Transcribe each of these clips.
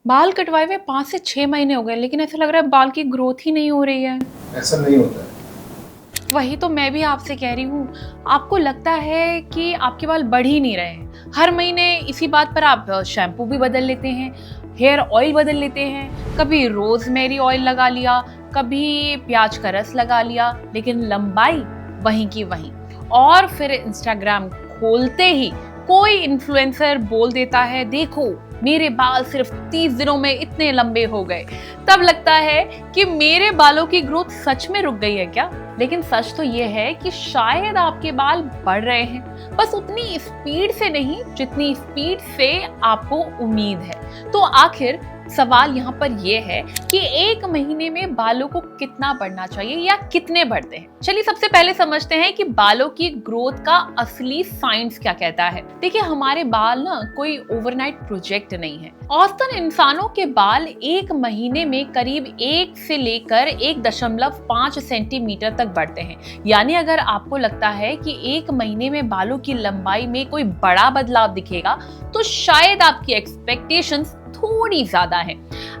बाल कटवाए हुए 5 से 6 महीने हो गए, लेकिन ऐसा लग रहा है बाल की ग्रोथ ही नहीं हो रही है। ऐसा नहीं होता है। वही तो मैं भी आपसे कह रही हूँ। आपको लगता है कि आपके बाल बढ़ ही नहीं रहे हैं। हर महीने इसी बात पर आप शैम्पू भी बदल लेते हैं, हेयर ऑयल बदल लेते हैं, कभी रोज़मेरी ऑयल लगा लिया, कभी प्याज का रस लगा लिया, लेकिन लंबाई वहीं की वहीं। और फिर इंस्टाग्राम खोलते ही कोई इन्फ्लुएंसर बोल देता है, देखो मेरे बाल सिर्फ 30 दिनों में इतने लंबे हो गए। तब लगता है कि मेरे बालों की ग्रोथ सच में रुक गई है क्या? लेकिन सच तो ये है कि शायद आपके बाल बढ़ रहे हैं, बस उतनी स्पीड से नहीं जितनी स्पीड से आपको उम्मीद है। तो आखिर सवाल यहाँ पर यह है कि एक महीने में बालों को कितना बढ़ना चाहिए या कितने बढ़ते हैं। चलिए सबसे पहले समझते हैं कि बालों की ग्रोथ का असली साइंस क्या कहता है। देखिए हमारे बाल ना कोई ओवरनाइट प्रोजेक्ट नहीं है। औसतन इंसानों के बाल एक महीने में करीब 1 से लेकर 1.5 सेंटीमीटर तक बढ़ते हैं। यानी अगर आपको लगता है कि एक महीने में बालों की लंबाई में कोई बड़ा बदलाव दिखेगा तो शायद आपकी एक्सपेक्टेशंस थोड़ी ज्यादा है।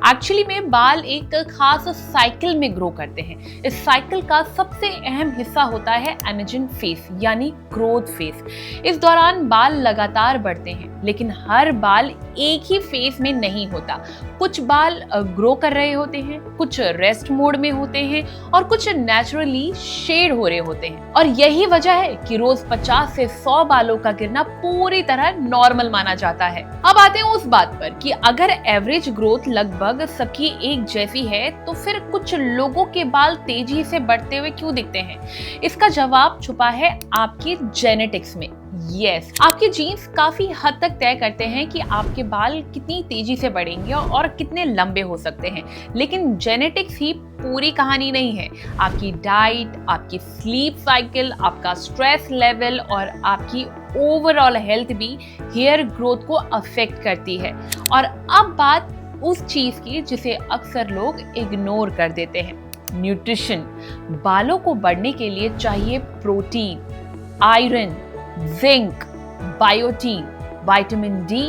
एक्चुअली में बाल एक खास साइकिल में ग्रो करते हैं। इस साइकिल का सबसे अहम हिस्सा होता है एनर्जन फेज यानी ग्रोथ फेज। इस दौरान बाल लगातार बढ़ते हैं, लेकिन हर बाल एक ही फेज में नहीं होता। कुछ बाल ग्रो कर रहे होते हैं, कुछ रेस्ट मोड में होते हैं और कुछ नेचुरली शेड हो रहे होते हैं। और यही वजह है कि रोज 50 से 100 बालों का गिरना पूरी तरह नॉर्मल माना जाता है। अब आते हैं उस बात पर कि अगर एवरेज ग्रोथ लगभग सबकी एक जैसी है तो फिर कुछ लोगों के बाल तेजी से बढ़ते हुए क्यों दिखते हैं? इसका जवाब छुपा है आपकी जेनेटिक्स में। यस, आपके जीन्स काफी हद तक तय करते हैं कि आपके बाल कितनी तेजी से बढ़ेंगे और कितने लंबे हो सकते हैं। लेकिन जेनेटिक्स ही पूरी कहानी नहीं है। आपकी डाइट, आपकी स्लीप साइकिल, आपका स्ट्रेस लेवल और आपकी ओवरऑल हेल्थ भी हेयर ग्रोथ को अफेक्ट करती है। और अब बात उस चीज की जिसे अक्सर लोग इग्नोर कर देते हैं, न्यूट्रिशन। बालों को बढ़ने के लिए चाहिए protein, iron, zinc, biotin, vitamin D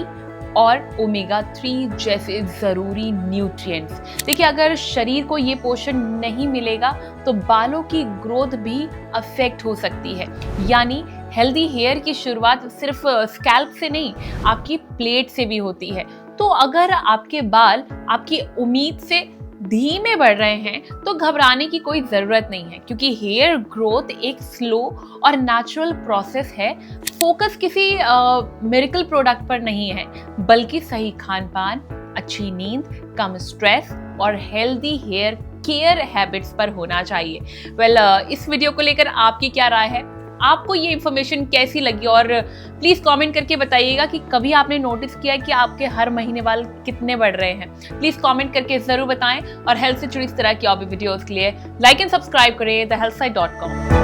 और ओमेगा 3 जैसे जरूरी न्यूट्रिएंट्स। देखिए अगर शरीर को ये पोषण नहीं मिलेगा तो बालों की ग्रोथ भी अफेक्ट हो सकती है। यानी हेल्दी हेयर की शुरुआत सिर्फ स्कैल्प से नहीं, आपकी प्लेट से भी होती है। तो अगर आपके बाल आपकी उम्मीद से धीमे बढ़ रहे हैं तो घबराने की कोई जरूरत नहीं है, क्योंकि हेयर ग्रोथ एक स्लो और नेचुरल प्रोसेस है। फोकस किसी मिरेकल प्रोडक्ट पर नहीं है, बल्कि सही खान पान, अच्छी नींद, कम स्ट्रेस और हेल्दी हेयर केयर हैबिट्स पर होना चाहिए। इस वीडियो को लेकर आपकी क्या राय है? आपको ये इन्फॉर्मेशन कैसी लगी? और प्लीज़ कमेंट करके बताइएगा कि कभी आपने नोटिस किया कि आपके हर महीने बाल कितने बढ़ रहे हैं। प्लीज़ कमेंट करके ज़रूर बताएं और हेल्थ से जुड़ी इस तरह की और भी वीडियोज़ के लिए लाइक एंड सब्सक्राइब करें thehealthsite.com।